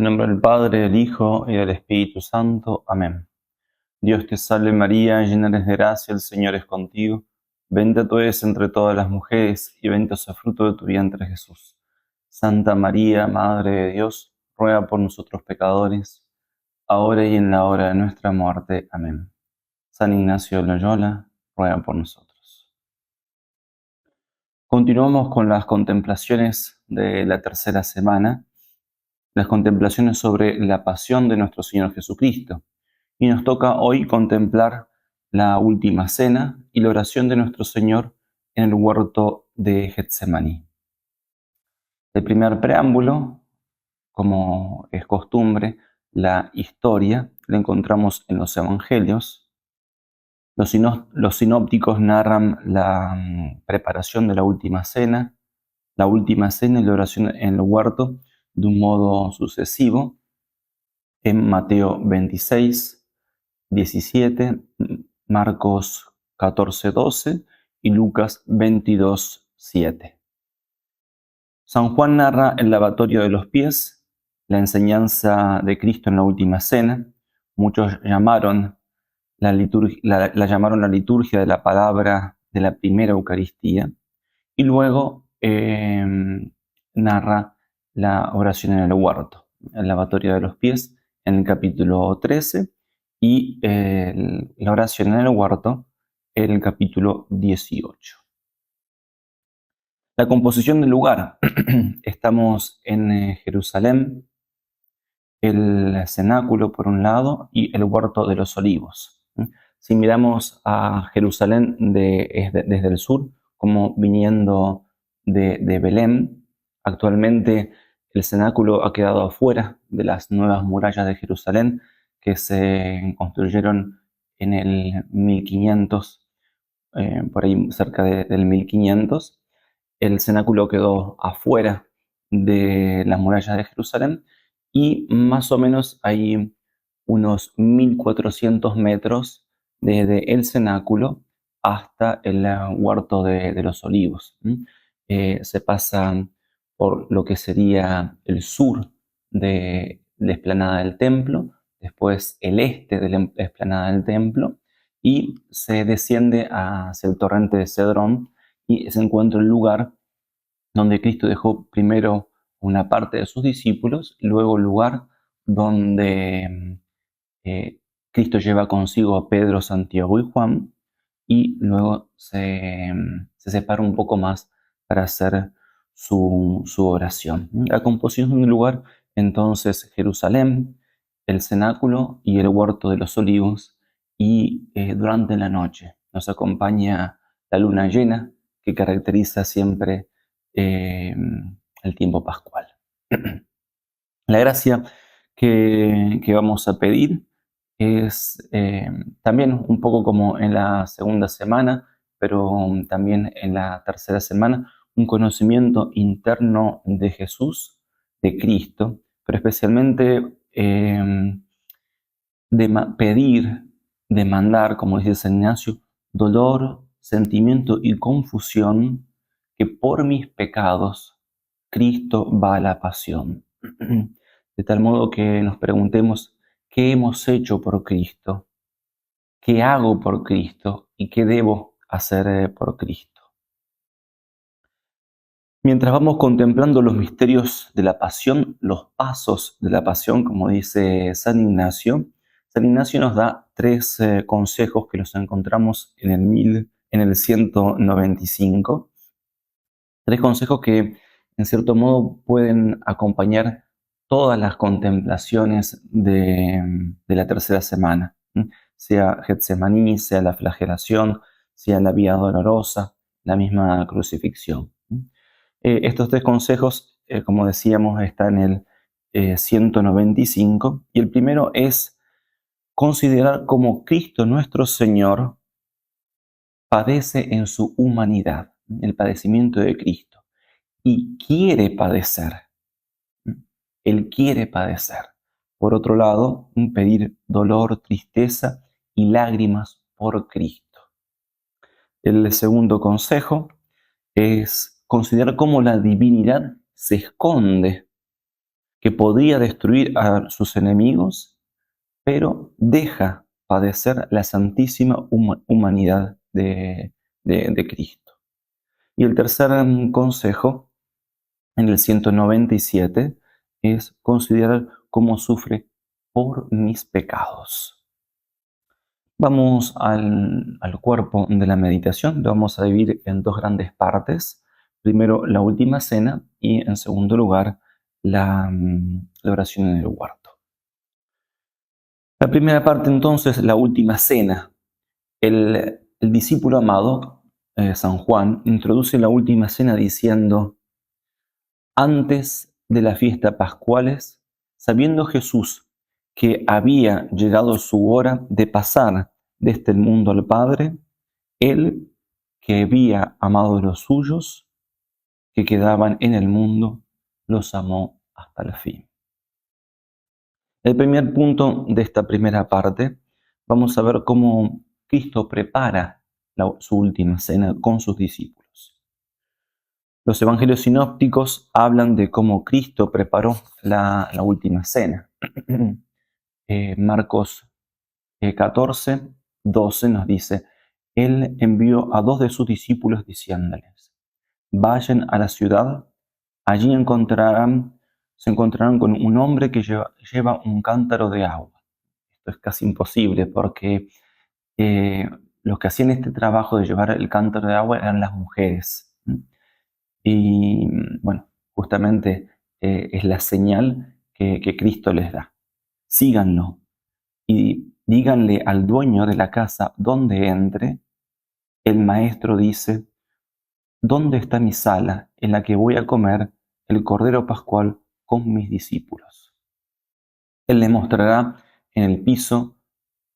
En nombre del Padre, del Hijo y del Espíritu Santo. Amén. Dios te salve María, llena eres de gracia, el Señor es contigo. Bendita tú eres entre todas las mujeres y bendito es el fruto de tu vientre Jesús. Santa María, Madre de Dios, ruega por nosotros pecadores, ahora y en la hora de nuestra muerte. Amén. San Ignacio de Loyola, ruega por nosotros. Continuamos con las contemplaciones de la tercera semana, las contemplaciones sobre la pasión de nuestro Señor Jesucristo. Y nos toca hoy contemplar la última cena y la oración de nuestro Señor en el huerto de Getsemaní. El primer preámbulo, como es costumbre, la historia, la encontramos en los Evangelios. Los sinópticos narran la preparación de la última cena y la oración en el huerto de un modo sucesivo. En Mateo 26, 17, Marcos 14, 12 y Lucas 22, 7. San Juan narra el lavatorio de los pies, la enseñanza de Cristo en la última cena. Muchos llamaron la llamaron la liturgia de la palabra de la primera Eucaristía. Y luego narra la oración en el huerto, el lavatorio de los pies en el capítulo 13 y la oración en el huerto en el capítulo 18. La composición del lugar. Estamos en Jerusalén, el cenáculo por un lado y el huerto de los olivos. Si miramos a Jerusalén desde el sur, como viniendo de Belén, actualmente el cenáculo ha quedado afuera de las nuevas murallas de Jerusalén que se construyeron en el 1500, por ahí cerca del 1500. El cenáculo quedó afuera de las murallas de Jerusalén y más o menos hay unos 1400 metros desde el cenáculo hasta el huerto de los olivos. Se pasa por lo que sería el sur de la explanada del templo, después el este de la explanada del templo y se desciende hacia el torrente de Cedrón y se encuentra el lugar donde Cristo dejó primero una parte de sus discípulos, luego el lugar donde Cristo lleva consigo a Pedro, Santiago y Juan, y luego se separa un poco más para hacer su oración. La composición del lugar, entonces, Jerusalén, el cenáculo y el huerto de los olivos, y durante la noche nos acompaña la luna llena, que caracteriza siempre el tiempo pascual. La gracia que vamos a pedir es también un poco como en la segunda semana, pero también en la tercera semana, un conocimiento interno de Jesús, de Cristo, pero especialmente pedir, demandar, como dice San Ignacio, dolor, sentimiento y confusión, que por mis pecados Cristo va a la pasión. De tal modo que nos preguntemos, ¿qué hemos hecho por Cristo? ¿Qué hago por Cristo? ¿Y qué debo hacer por Cristo? Mientras vamos contemplando los misterios de la pasión, los pasos de la pasión, como dice San Ignacio nos da tres consejos que los encontramos en el 195. Tres consejos que, en cierto modo, pueden acompañar todas las contemplaciones de la tercera semana, sea Getsemaní, sea la flagelación, sea la vía dolorosa, la misma crucifixión. Estos tres consejos, como decíamos, están en el 195, y el primero es considerar cómo Cristo nuestro Señor padece en su humanidad, el padecimiento de Cristo, y quiere padecer. Él quiere padecer. Por otro lado, pedir dolor, tristeza y lágrimas por Cristo. El segundo consejo es considerar cómo la divinidad se esconde, que podría destruir a sus enemigos, pero deja padecer la santísima humanidad de Cristo. Y el tercer consejo, en el 197, es considerar cómo sufre por mis pecados. Vamos al cuerpo de la meditación, lo vamos a dividir en dos grandes partes. Primero, la última cena y, en segundo lugar, la oración en el huerto. La primera parte, entonces, la última cena. El discípulo amado, San Juan, introduce la última cena diciendo: antes de las fiestas pascuales, sabiendo Jesús que había llegado su hora de pasar de este mundo al Padre, él, que había amado a los suyos, que quedaban en el mundo, los amó hasta el fin. El primer punto de esta primera parte, vamos a ver cómo Cristo prepara su última cena con sus discípulos. Los evangelios sinópticos hablan de cómo Cristo preparó la última cena. Marcos 14, 12 nos dice: Él envió a 2 de sus discípulos diciéndoles: vayan a la ciudad, allí se encontrarán con un hombre que lleva un cántaro de agua. Esto es casi imposible porque los que hacían este trabajo de llevar el cántaro de agua eran las mujeres. Y bueno, justamente es la señal que Cristo les da. Síganlo y díganle al dueño de la casa donde entre: el maestro dice, ¿dónde está mi sala en la que voy a comer el Cordero Pascual con mis discípulos? Él le mostrará en el piso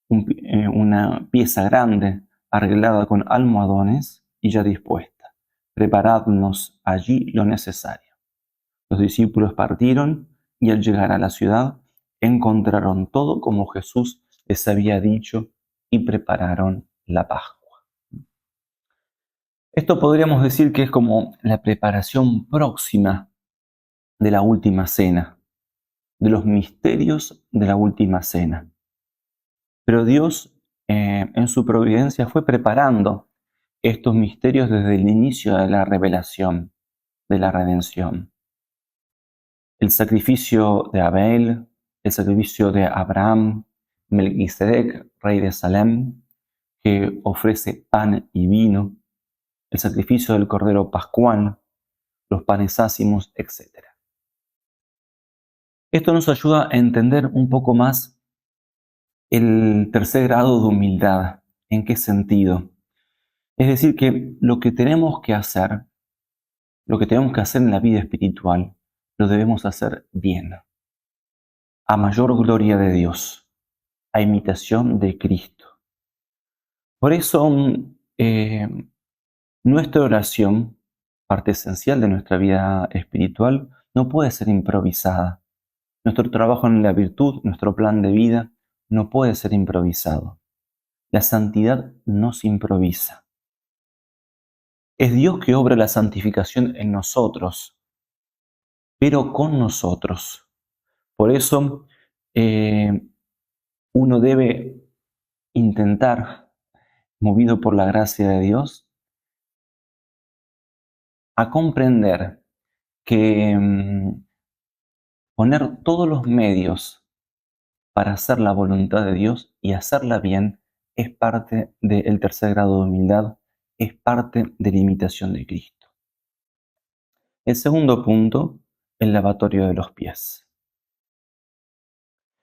una pieza grande arreglada con almohadones y ya dispuesta. Preparadnos allí lo necesario. Los discípulos partieron y al llegar a la ciudad encontraron todo como Jesús les había dicho y prepararon la Pascua. Esto podríamos decir que es como la preparación próxima de la última cena, de los misterios de la última cena. Pero Dios, en su providencia, fue preparando estos misterios desde el inicio de la revelación, de la redención. El sacrificio de Abel, el sacrificio de Abraham, Melquisedec, rey de Salem, que ofrece pan y vino, el sacrificio del Cordero Pascual, los panes ácimos, etc. Esto nos ayuda a entender un poco más el tercer grado de humildad. ¿En qué sentido? Es decir, que lo que tenemos que hacer en la vida espiritual, lo debemos hacer bien, a mayor gloria de Dios, a imitación de Cristo. Por eso, nuestra oración, parte esencial de nuestra vida espiritual, no puede ser improvisada. Nuestro trabajo en la virtud, nuestro plan de vida, no puede ser improvisado. La santidad no se improvisa. Es Dios que obra la santificación en nosotros, pero con nosotros. Por eso, uno debe intentar, movido por la gracia de Dios, a comprender que poner todos los medios para hacer la voluntad de Dios y hacerla bien es parte del tercer grado de humildad, es parte de la imitación de Cristo. El segundo punto, el lavatorio de los pies.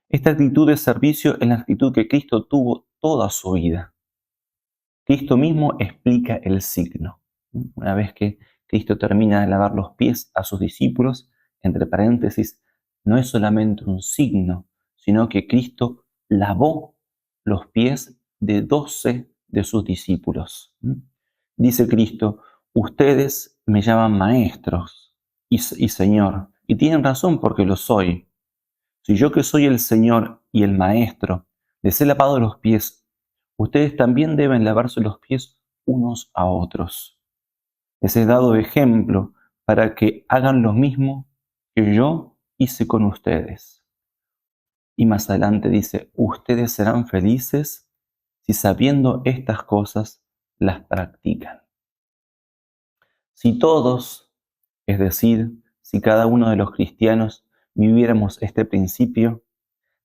Esta actitud de servicio es la actitud que Cristo tuvo toda su vida. Cristo mismo explica el signo. Una vez que Cristo termina de lavar los pies a sus discípulos, entre paréntesis, no es solamente un signo, sino que Cristo lavó los pies de 12 de sus discípulos. Dice Cristo: ustedes me llaman maestros y Señor, y tienen razón porque lo soy. Si yo, que soy el Señor y el Maestro, les he lavado los pies, ustedes también deben lavarse los pies unos a otros. Les he dado ejemplo para que hagan lo mismo que yo hice con ustedes. Y más adelante dice, ustedes serán felices si sabiendo estas cosas las practican. Si todos, es decir, si cada uno de los cristianos viviéramos este principio,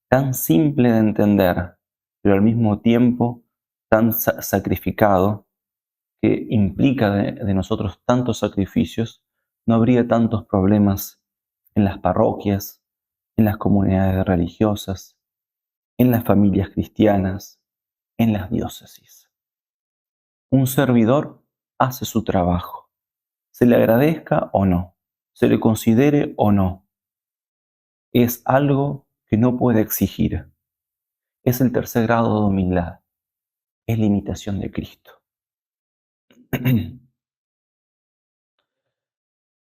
tan simple de entender, pero al mismo tiempo tan sacrificado, que implica de nosotros tantos sacrificios, no habría tantos problemas en las parroquias, en las comunidades religiosas, en las familias cristianas, en las diócesis. Un servidor hace su trabajo, se le agradezca o no, se le considere o no. Es algo que no puede exigir. Es el tercer grado de humildad, es la imitación de Cristo.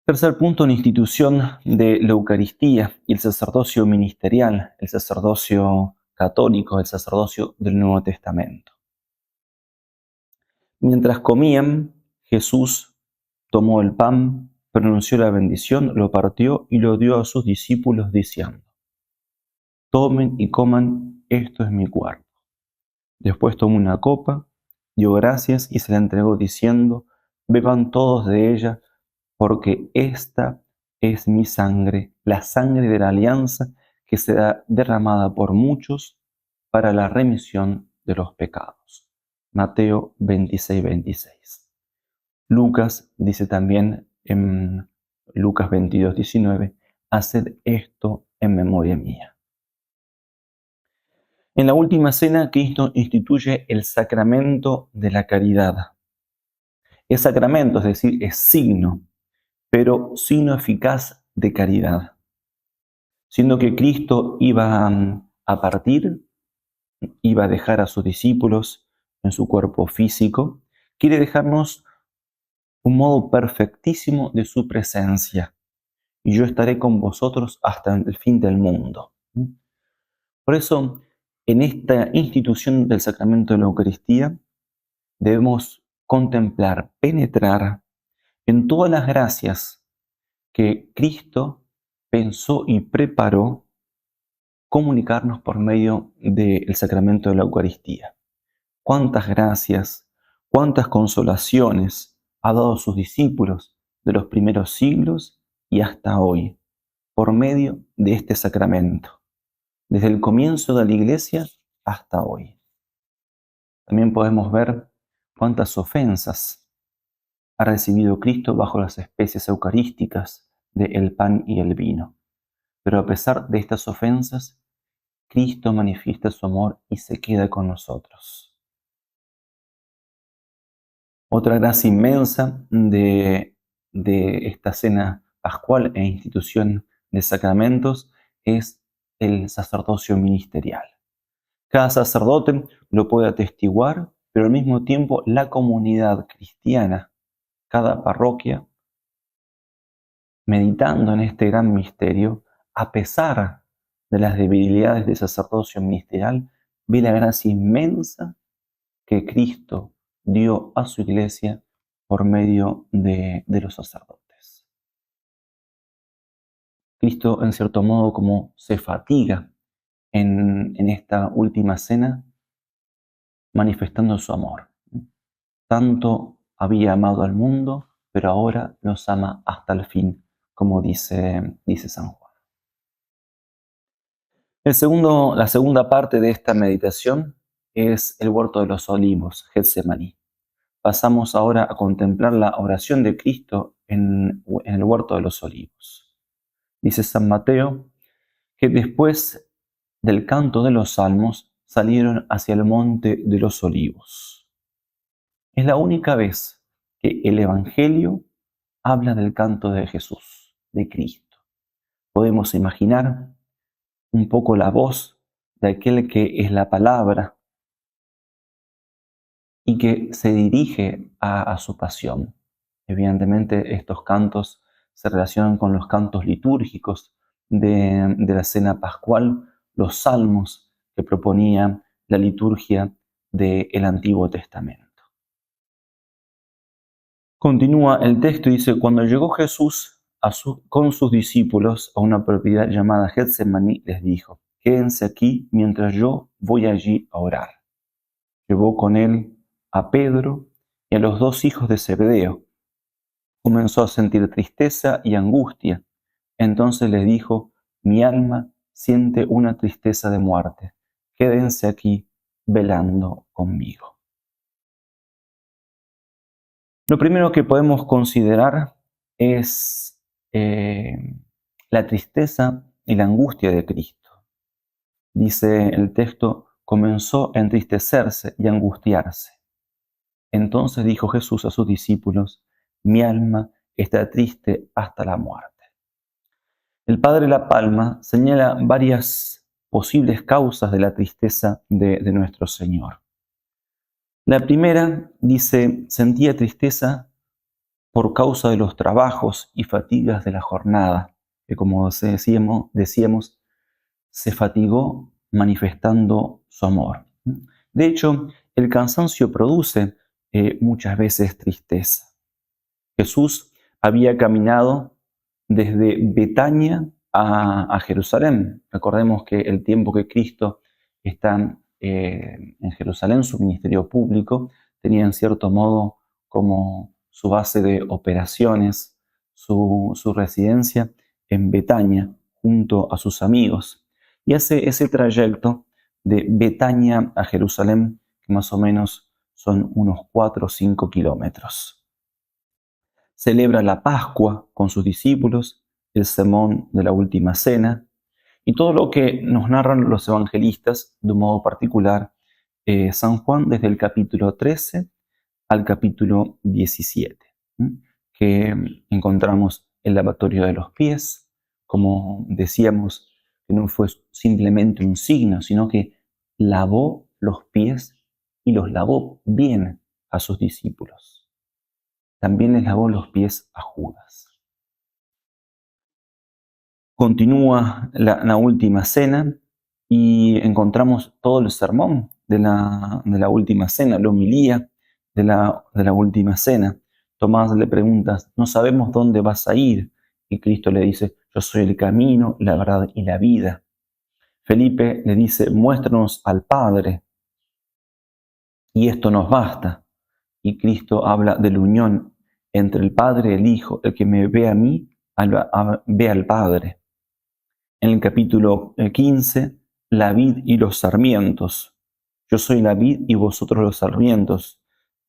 Tercer punto, la institución de la Eucaristía y el sacerdocio ministerial, el sacerdocio católico, el sacerdocio del Nuevo Testamento. Mientras comían, Jesús tomó el pan, pronunció la bendición, lo partió y lo dio a sus discípulos diciendo, tomen y coman, esto es mi cuerpo. Después tomó una copa, dio gracias y se la entregó diciendo, beban todos de ella, porque esta es mi sangre, la sangre de la alianza que será derramada por muchos para la remisión de los pecados. Mateo 26, 26. Lucas dice también en Lucas 22, 19, haced esto en memoria mía. En la última cena, Cristo instituye el sacramento de la caridad. Es sacramento, es decir, es signo, pero signo eficaz de caridad. Siendo que Cristo iba a partir, iba a dejar a sus discípulos en su cuerpo físico, quiere dejarnos un modo perfectísimo de su presencia. Y yo estaré con vosotros hasta el fin del mundo. Por eso, en esta institución del sacramento de la Eucaristía, debemos contemplar, penetrar en todas las gracias que Cristo pensó y preparó comunicarnos por medio del sacramento de la Eucaristía. Cuántas gracias, cuántas consolaciones ha dado a sus discípulos de los primeros siglos y hasta hoy, por medio de este sacramento, desde el comienzo de la Iglesia hasta hoy. También podemos ver cuántas ofensas ha recibido Cristo bajo las especies eucarísticas del pan y el vino. Pero a pesar de estas ofensas, Cristo manifiesta su amor y se queda con nosotros. Otra gracia inmensa de esta cena pascual e institución de sacramentos es el sacerdocio ministerial. Cada sacerdote lo puede atestiguar, pero al mismo tiempo la comunidad cristiana, cada parroquia, meditando en este gran misterio, a pesar de las debilidades del sacerdocio ministerial, ve la gracia inmensa que Cristo dio a su iglesia por medio de los sacerdotes. Cristo, en cierto modo, como se fatiga en esta última cena, manifestando su amor. Tanto había amado al mundo, pero ahora los ama hasta el fin, como dice San Juan. La segunda parte de esta meditación es el huerto de los olivos, Getsemaní. Pasamos ahora a contemplar la oración de Cristo en el huerto de los olivos. Dice San Mateo que después del canto de los salmos salieron hacia el monte de los olivos. Es la única vez que el Evangelio habla del canto de Jesús, de Cristo. Podemos imaginar un poco la voz de aquel que es la palabra y que se dirige a su pasión. Evidentemente estos cantos se relacionan con los cantos litúrgicos de la cena pascual, los salmos que proponía la liturgia del Antiguo Testamento. Continúa el texto y dice, cuando llegó Jesús con sus discípulos a una propiedad llamada Getsemaní, les dijo: quédense aquí mientras yo voy allí a orar. Llevó con él a Pedro y a los 2 hijos de Zebedeo. Comenzó a sentir tristeza y angustia. Entonces les dijo: mi alma siente una tristeza de muerte. Quédense aquí velando conmigo. Lo primero que podemos considerar es la tristeza y la angustia de Cristo. Dice el texto: comenzó a entristecerse y a angustiarse. Entonces dijo Jesús a sus discípulos: mi alma está triste hasta la muerte. El padre La Palma señala varias posibles causas de la tristeza de nuestro Señor. La primera dice: sentía tristeza por causa de los trabajos y fatigas de la jornada, que como decíamos, se fatigó manifestando su amor. De hecho, el cansancio produce muchas veces tristeza. Jesús había caminado desde Betania a Jerusalén. Recordemos que el tiempo que Cristo está en Jerusalén, su ministerio público, tenía en cierto modo como su base de operaciones, su residencia en Betania, junto a sus amigos. Y hace ese trayecto de Betania a Jerusalén, que más o menos son unos 4 o 5 kilómetros. Celebra la Pascua con sus discípulos, el sermón de la última cena y todo lo que nos narran los evangelistas, de un modo particular San Juan, desde el capítulo 13 al capítulo 17, que encontramos el lavatorio de los pies, como decíamos, que no fue simplemente un signo, sino que lavó los pies y los lavó bien a sus discípulos. También les lavó los pies a Judas. Continúa la última cena y encontramos todo el sermón de la última cena, la homilía de la última cena. Tomás le pregunta: no sabemos dónde vas a ir. Y Cristo le dice: yo soy el camino, la verdad y la vida. Felipe le dice: muéstranos al Padre, y esto nos basta. Y Cristo habla de la unión entre el Padre y el Hijo. El que me ve a mí, ve al Padre. En el capítulo 15, la vid y los sarmientos. Yo soy la vid y vosotros los sarmientos.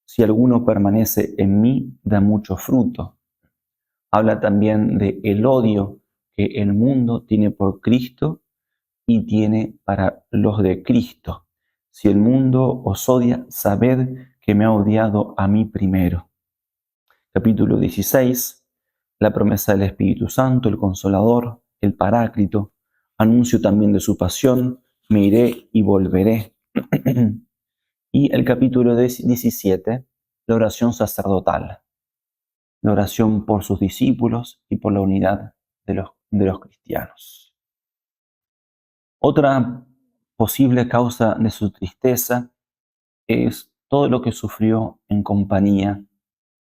Si alguno permanece en mí, da mucho fruto. Habla también de el odio que el mundo tiene por Cristo y tiene para los de Cristo. Si el mundo os odia, sabed que me ha odiado a mí primero. Capítulo 16, la promesa del Espíritu Santo, el Consolador, el Paráclito. Anuncio también de su pasión: me iré y volveré. Y el capítulo 17, la oración sacerdotal, la oración por sus discípulos y por la unidad de los cristianos. Otra posible causa de su tristeza es todo lo que sufrió en compañía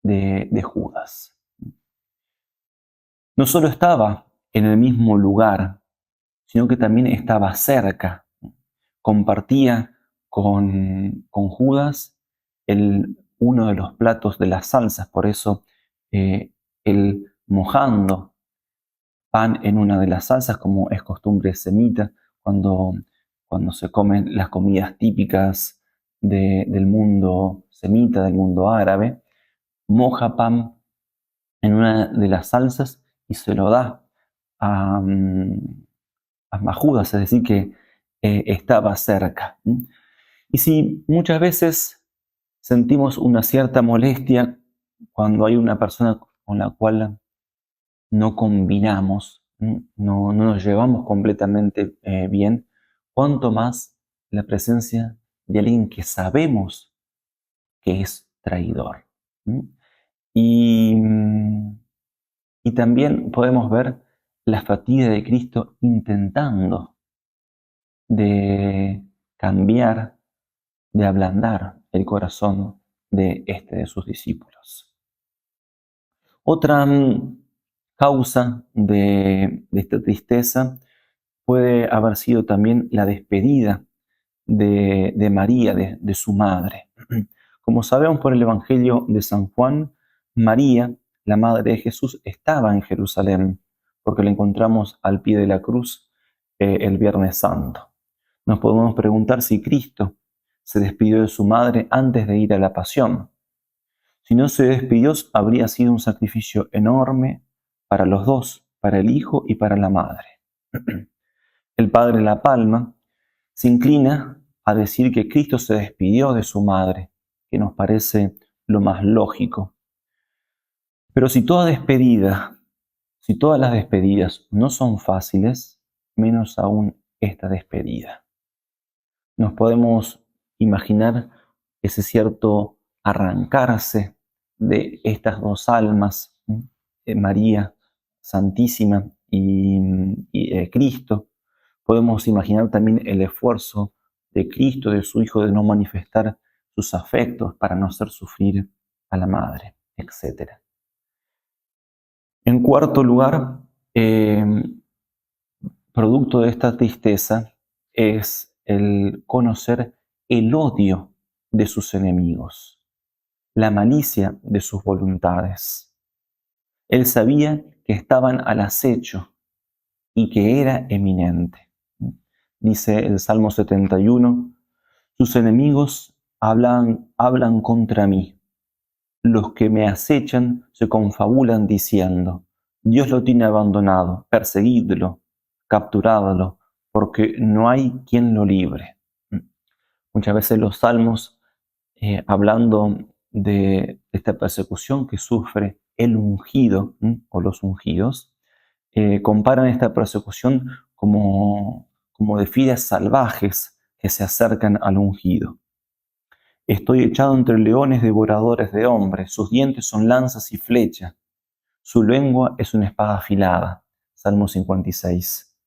de Judas. No solo estaba en el mismo lugar, sino que también estaba cerca. Compartía con Judas uno de los platos de las salsas. Por eso él, mojando pan en una de las salsas, como es costumbre semita, cuando se comen las comidas típicas del mundo semita, del mundo árabe, moja pan en una de las salsas y se lo da a Judas, es decir, que estaba cerca. Y si muchas veces sentimos una cierta molestia cuando hay una persona con la cual no combinamos, no nos llevamos completamente bien, cuanto más la presencia de alguien que sabemos que es traidor. Y también podemos ver la fatiga de Cristo intentando de cambiar, de ablandar el corazón de sus discípulos. Otra causa de esta tristeza puede haber sido también la despedida de María, de su madre. Como sabemos por el Evangelio de San Juan, María, la madre de Jesús, estaba en Jerusalén, porque la encontramos al pie de la cruz el Viernes Santo. Nos podemos preguntar si Cristo se despidió de su madre antes de ir a la pasión. Si no se despidió, habría sido un sacrificio enorme para los dos, para el hijo y para la madre. El padre La Palma se inclina a decir que Cristo se despidió de su madre, que nos parece lo más lógico. Pero si todas las despedidas no son fáciles, menos aún esta despedida. Nos podemos imaginar ese cierto arrancarse de estas dos almas, María Santísima y Cristo. Podemos imaginar también el esfuerzo de Cristo, de su Hijo, de no manifestar sus afectos para no hacer sufrir a la madre, etc. En cuarto lugar, producto de esta tristeza es el conocer el odio de sus enemigos, la malicia de sus voluntades. Él sabía que estaban al acecho y que era eminente. Dice el Salmo 71, sus enemigos hablan contra mí. Los que me acechan se confabulan diciendo, Dios lo tiene abandonado, perseguidlo, capturadlo, porque no hay quien lo libre. Muchas veces los salmos, hablando de esta persecución que sufre el ungido o los ungidos, comparan esta persecución como de fieras salvajes que se acercan al ungido. Estoy echado entre leones devoradores de hombres, sus dientes son lanzas y flechas, su lengua es una espada afilada. Salmo 56.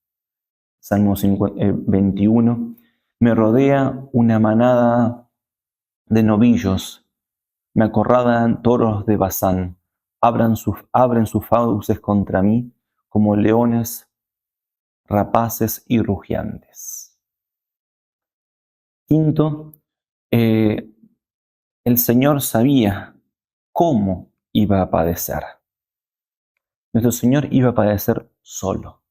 Salmo 21. Me rodea una manada de novillos, me acorralan toros de Basán, abren sus fauces contra mí como leones rapaces y rugiantes. Quinto, el Señor sabía cómo iba a padecer. Nuestro Señor iba a padecer solo.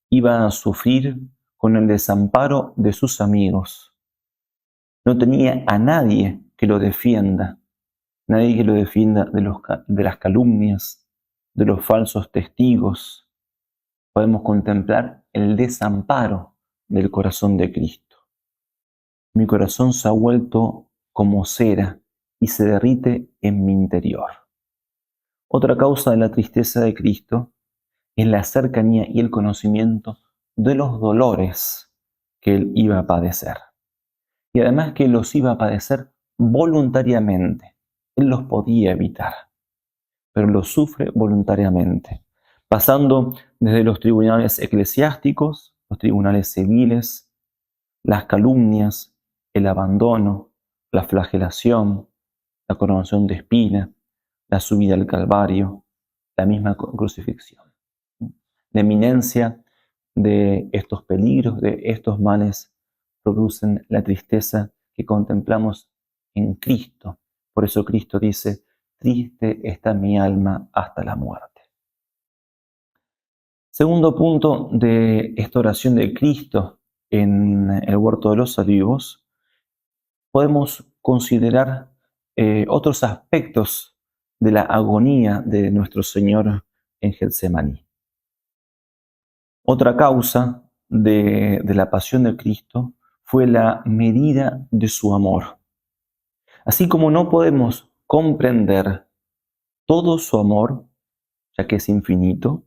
Iba a sufrir con el desamparo de sus amigos. No tenía a nadie que lo defienda. Nadie que lo defienda de las calumnias, de los falsos testigos. Podemos contemplar el desamparo del corazón de Cristo. Mi corazón se ha vuelto como cera y se derrite en mi interior. Otra causa de la tristeza de Cristo es la cercanía y el conocimiento de los dolores que Él iba a padecer. Y además que los iba a padecer voluntariamente. Él los podía evitar, pero los sufre voluntariamente, pasando desde los tribunales eclesiásticos, los tribunales civiles, las calumnias, el abandono, la flagelación, la coronación de espina, la subida al Calvario, la misma crucifixión. La eminencia de estos peligros, de estos males, producen la tristeza que contemplamos en Cristo. Por eso Cristo dice, triste está mi alma hasta la muerte. Segundo punto de esta oración de Cristo en el huerto de los olivos, podemos considerar otros aspectos de la agonía de nuestro Señor en Getsemaní. Otra causa de la pasión de Cristo fue la medida de su amor. Así como no podemos comprender todo su amor, ya que es infinito,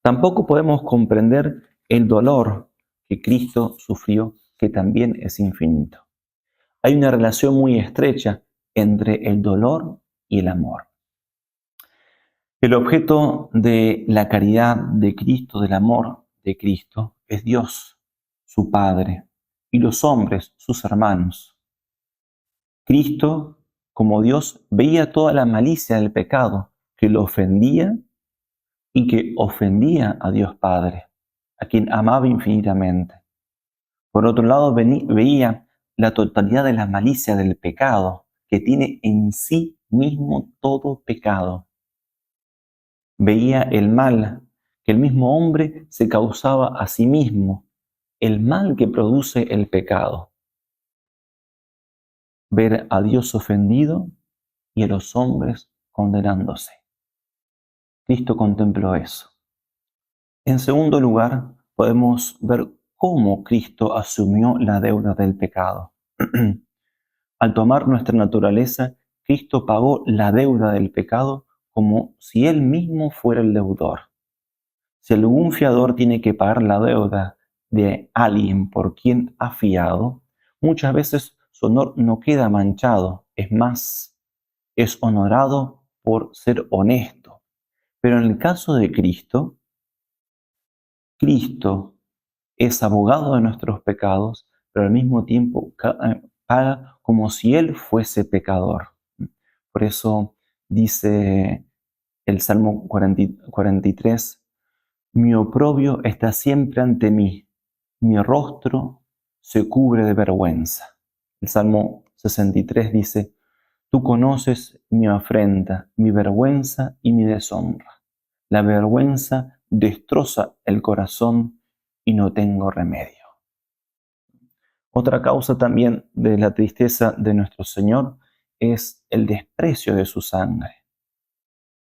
tampoco podemos comprender el dolor que Cristo sufrió, que también es infinito. Hay una relación muy estrecha entre el dolor y el amor. El objeto de la caridad de Cristo, del amor de Cristo, es Dios, su Padre, y los hombres, sus hermanos. Cristo, como Dios, veía toda la malicia del pecado que lo ofendía y que ofendía a Dios Padre, a quien amaba infinitamente. Por otro lado, veía la totalidad de la malicia del pecado, que tiene en sí mismo todo pecado. Veía el mal que el mismo hombre se causaba a sí mismo, el mal que produce el pecado. Ver a Dios ofendido y a los hombres condenándose. Cristo contempló eso. En segundo lugar, podemos ver cómo Cristo asumió la deuda del pecado. Al tomar nuestra naturaleza, Cristo pagó la deuda del pecado como si Él mismo fuera el deudor. Si algún fiador tiene que pagar la deuda de alguien por quien ha fiado, muchas veces su honor no queda manchado, es más, es honorado por ser honesto. Pero en el caso de Cristo, Cristo es abogado de nuestros pecados, pero al mismo tiempo paga como si Él fuese pecador. Por eso dice el Salmo 43, mi oprobio está siempre ante mí, mi rostro se cubre de vergüenza. El Salmo 63 dice, tú conoces mi afrenta, mi vergüenza y mi deshonra. La vergüenza destroza el corazón y no tengo remedio. Otra causa también de la tristeza de nuestro Señor es el desprecio de su sangre.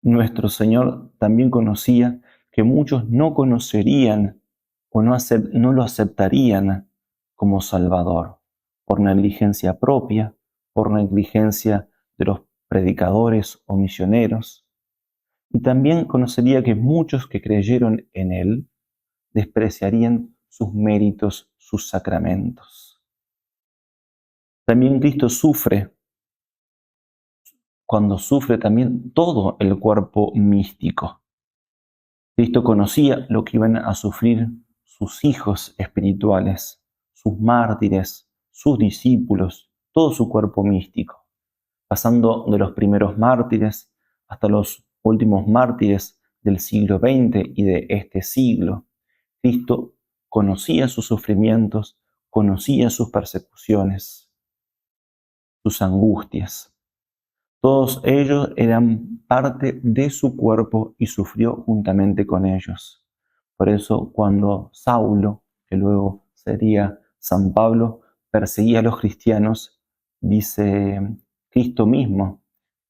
Nuestro Señor también conocía que muchos no conocerían o no lo aceptarían como Salvador, por negligencia propia, por negligencia de los predicadores o misioneros. Y también conocería que muchos que creyeron en Él despreciarían sus méritos, sus sacramentos. También Cristo sufre, cuando sufre también todo el cuerpo místico. Cristo conocía lo que iban a sufrir sus hijos espirituales, sus mártires, sus discípulos, todo su cuerpo místico, pasando de los primeros mártires hasta los últimos mártires del siglo XX y de este siglo. Cristo conocía sus sufrimientos, conocía sus persecuciones, sus angustias. Todos ellos eran parte de su cuerpo y sufrió juntamente con ellos. Por eso cuando Saulo, que luego sería San Pablo, perseguía a los cristianos, dice Cristo mismo,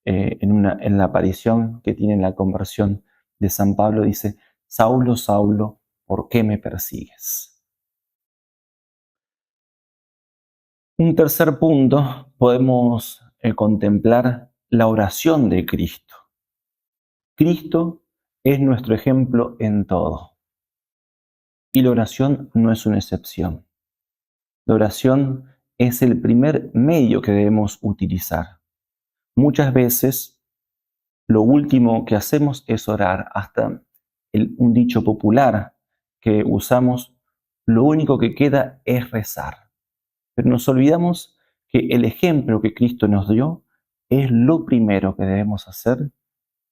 en la aparición que tiene en la conversión de San Pablo, dice, Saulo, Saulo, ¿por qué me persigues? Un tercer punto, podemos contemplar la oración de Cristo. Cristo es nuestro ejemplo en todo. Y la oración no es una excepción. La oración es el primer medio que debemos utilizar. Muchas veces lo último que hacemos es orar. Hasta un dicho popular que usamos, lo único que queda es rezar. Pero nos olvidamos que el ejemplo que Cristo nos dio es lo primero que debemos hacer,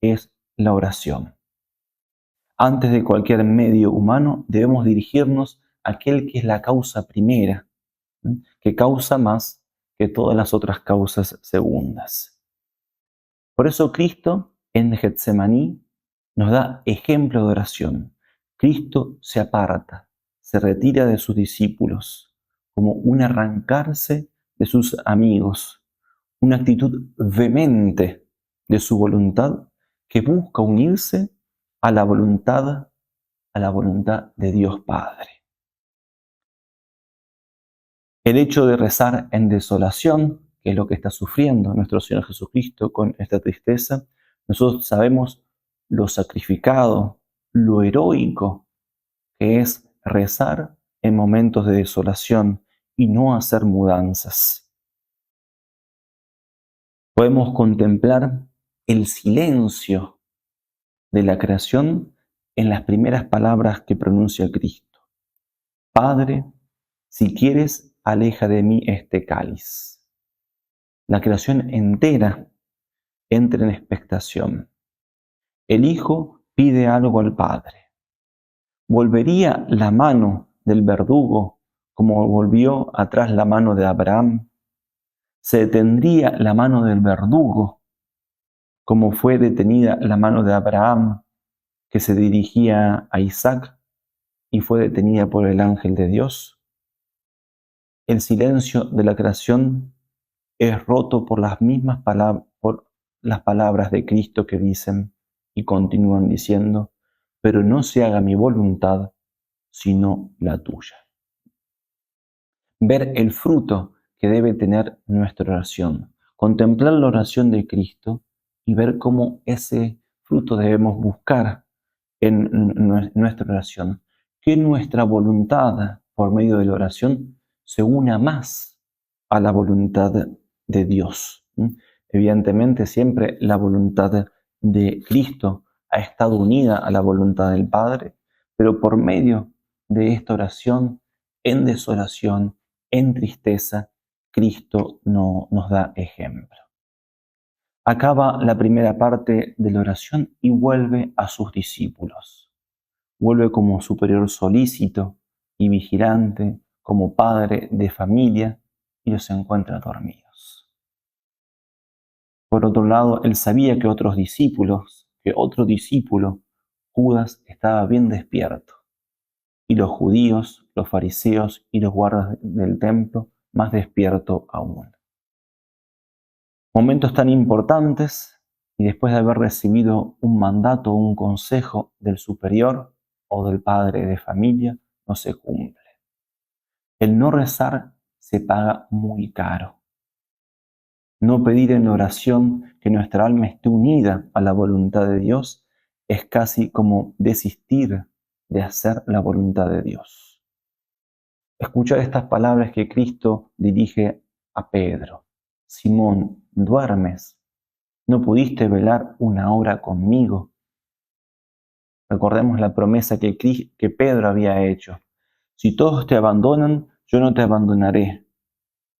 es la oración. Antes de cualquier medio humano, debemos dirigirnos a aquel que es la causa primera, que causa más que todas las otras causas segundas. Por eso Cristo en Getsemaní nos da ejemplo de oración. Cristo se aparta, se retira de sus discípulos, como un arrancarse de sus amigos, una actitud vehemente de su voluntad que busca unirse a la voluntad de Dios Padre. El hecho de rezar en desolación, que es lo que está sufriendo nuestro Señor Jesucristo con esta tristeza, nosotros sabemos lo sacrificado, lo heroico que es rezar en momentos de desolación y no hacer mudanzas. Podemos contemplar el silencio de la creación en las primeras palabras que pronuncia Cristo. Padre, si quieres, aleja de mí este cáliz. La creación entera entra en expectación. El Hijo pide algo al Padre. ¿Volvería la mano del verdugo como volvió atrás la mano de Abraham? ¿Se detendría la mano del verdugo como fue detenida la mano de Abraham, que se dirigía a Isaac y fue detenida por el ángel de Dios? El silencio de la creación es roto por las mismas por las palabras de Cristo que dicen y continúan diciendo, pero no se haga mi voluntad, sino la tuya. Ver el fruto que debe tener nuestra oración, contemplar la oración de Cristo y ver cómo ese fruto debemos buscar en nuestra oración. Que nuestra voluntad por medio de la oración se una más a la voluntad de Dios. Evidentemente siempre la voluntad de Cristo ha estado unida a la voluntad del Padre, pero por medio de esta oración, en desolación, en tristeza, Cristo nos da ejemplo. Acaba la primera parte de la oración y vuelve a sus discípulos. Vuelve como superior solícito y vigilante, como padre de familia, y los encuentra dormidos. Por otro lado, él sabía que otro discípulo, Judas, estaba bien despierto, y los judíos, los fariseos y los guardas del templo más despierto aún. Momentos tan importantes y después de haber recibido un mandato o un consejo del superior o del padre de familia, no se cumple. El no rezar se paga muy caro. No pedir en oración que nuestra alma esté unida a la voluntad de Dios es casi como desistir de hacer la voluntad de Dios. Escuchar estas palabras que Cristo dirige a Pedro. Simón, ¿duermes? ¿No pudiste velar una hora conmigo? Recordemos la promesa que Pedro había hecho. Si todos te abandonan, yo no te abandonaré.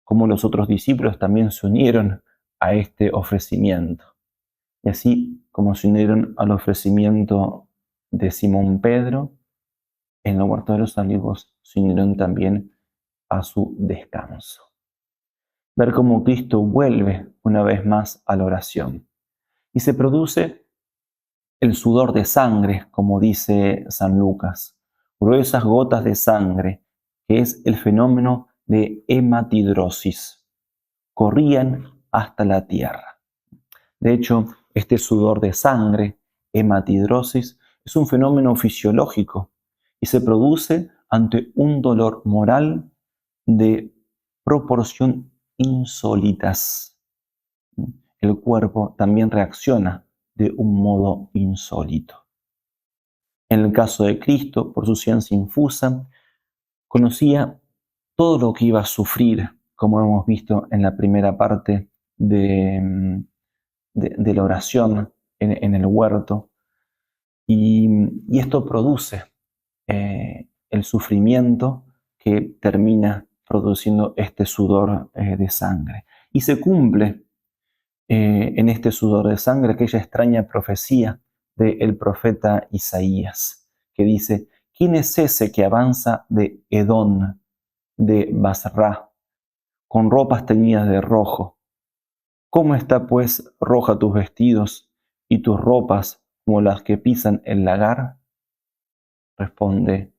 Como los otros discípulos también se unieron a este ofrecimiento. Y así como se unieron al ofrecimiento de Simón Pedro, en la huerta de los olivos se unieron también a su descanso. Ver cómo Cristo vuelve una vez más a la oración. Y se produce el sudor de sangre, como dice San Lucas, gruesas gotas de sangre, que es el fenómeno de hematidrosis. Corrían hasta la tierra. De hecho, este sudor de sangre, hematidrosis, es un fenómeno fisiológico y se produce ante un dolor moral de proporción insólitas. El cuerpo también reacciona de un modo insólito. En el caso de Cristo, por su ciencia infusa, conocía todo lo que iba a sufrir, como hemos visto en la primera parte de la oración en el huerto, y esto produce el sufrimiento que termina produciendo este sudor de sangre. Y se cumple en este sudor de sangre aquella extraña profecía del profeta Isaías, que dice, ¿quién es ese que avanza de Edom, de Basra, con ropas teñidas de rojo? ¿Cómo está pues roja tus vestidos y tus ropas como las que pisan el lagar? Responde,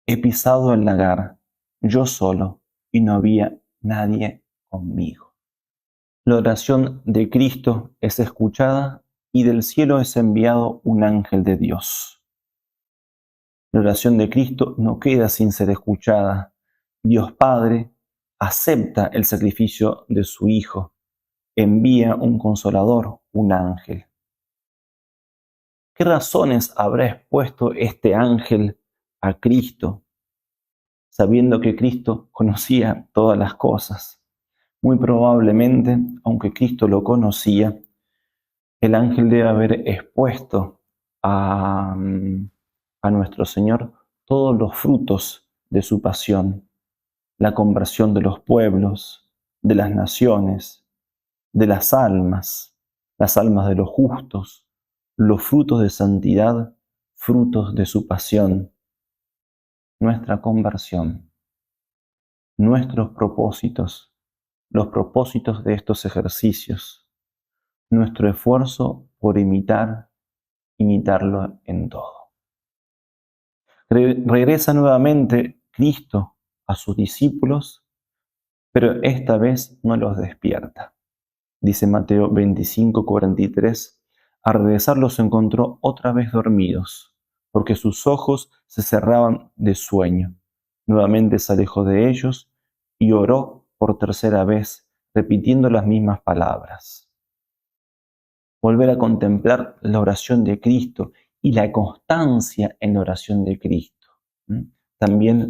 he pisado el lagar, yo solo, y no había nadie conmigo. La oración de Cristo es escuchada y del cielo es enviado un ángel de Dios. La oración de Cristo no queda sin ser escuchada. Dios Padre acepta el sacrificio de su Hijo, envía un consolador, un ángel. ¿Qué razones habrá expuesto este ángel a Cristo, sabiendo que Cristo conocía todas las cosas? Muy probablemente, aunque Cristo lo conocía, el ángel debe haber expuesto a nuestro Señor todos los frutos de su pasión, la conversión de los pueblos, de las naciones, de las almas de los justos, los frutos de santidad, frutos de su pasión, nuestra conversión, nuestros propósitos, los propósitos de estos ejercicios, nuestro esfuerzo por imitarlo en todo. Regresa nuevamente Cristo a sus discípulos, pero esta vez no los despierta. Dice Mateo 25:43, al regresar los encontró otra vez dormidos, porque sus ojos se cerraban de sueño. Nuevamente se alejó de ellos y oró por tercera vez, repitiendo las mismas palabras. Volver a contemplar la oración de Cristo y la constancia en la oración de Cristo. También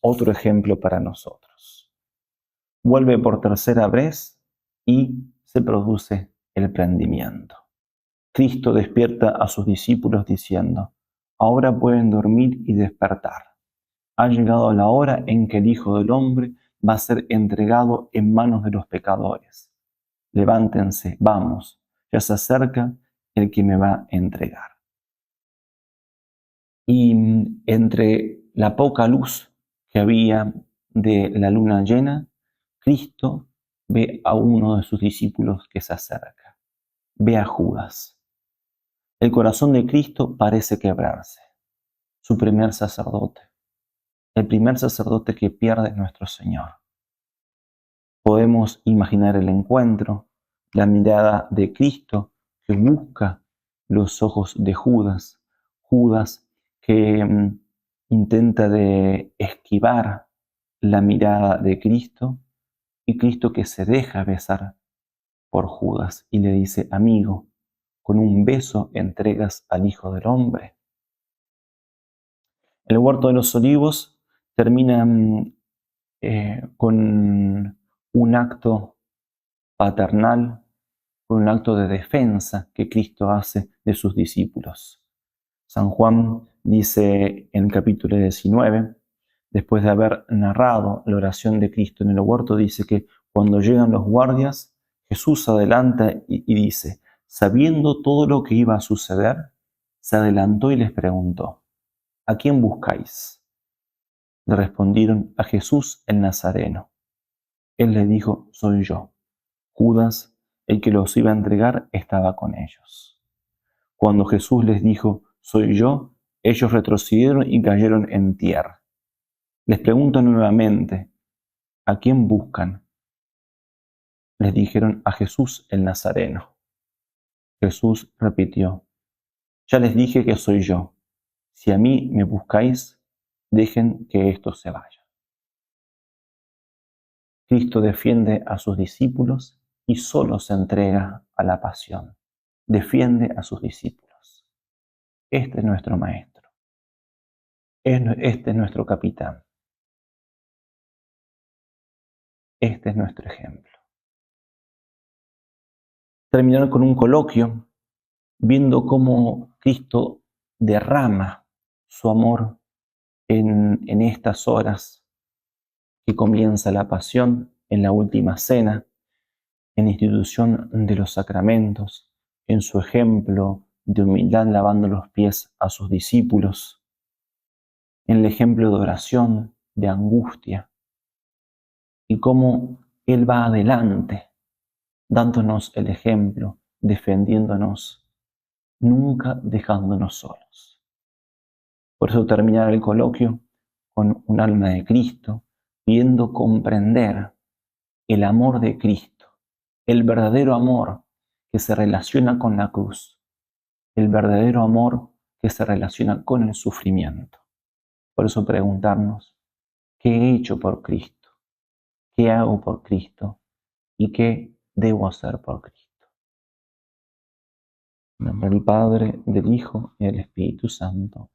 otro ejemplo para nosotros. Vuelve por tercera vez y se produce el prendimiento. Cristo despierta a sus discípulos diciendo, ahora pueden dormir y despertar. Ha llegado la hora en que el Hijo del Hombre va a ser entregado en manos de los pecadores. Levántense, vamos, ya se acerca el que me va a entregar. Y entre la poca luz que había de la luna llena, Cristo ve a uno de sus discípulos que se acerca. Ve a Judas. El corazón de Cristo parece quebrarse. Su primer sacerdote. El primer sacerdote que pierde es nuestro Señor. Podemos imaginar el encuentro, la mirada de Cristo que busca los ojos de Judas. Judas que intenta de esquivar la mirada de Cristo y Cristo que se deja besar por Judas y le dice, amigo, con un beso entregas al Hijo del Hombre. El huerto de los olivos termina con un acto paternal, con un acto de defensa que Cristo hace de sus discípulos. San Juan dice en el capítulo 19, después de haber narrado la oración de Cristo en el huerto, dice que cuando llegan los guardias, Jesús adelanta y dice, sabiendo todo lo que iba a suceder, se adelantó y les preguntó, ¿a quién buscáis? Le respondieron, a Jesús el Nazareno. Él les dijo, soy yo. Judas, el que los iba a entregar, estaba con ellos. Cuando Jesús les dijo, soy yo, ellos retrocedieron y cayeron en tierra. Les pregunto nuevamente, ¿a quién buscan? Les dijeron, a Jesús el Nazareno. Jesús repitió, ya les dije que soy yo. Si a mí me buscáis, dejen que estos se vayan. Cristo defiende a sus discípulos y solo se entrega a la pasión. Defiende a sus discípulos. Este es nuestro maestro. Este es nuestro capitán. Este es nuestro ejemplo. Terminar con un coloquio, viendo cómo Cristo derrama su amor en estas horas que comienza la pasión, en la última cena, en la institución de los sacramentos, en su ejemplo de humildad lavando los pies a sus discípulos, en el ejemplo de oración, de angustia, y cómo Él va adelante, dándonos el ejemplo, defendiéndonos, nunca dejándonos solos. Por eso terminar el coloquio con un alma de Cristo, pidiendo comprender el amor de Cristo, el verdadero amor que se relaciona con la cruz, el verdadero amor que se relaciona con el sufrimiento. Por eso preguntarnos, ¿qué he hecho por Cristo? ¿Qué hago por Cristo? ¿Y qué debo hacer por Cristo? En nombre del Padre, del Hijo y del Espíritu Santo.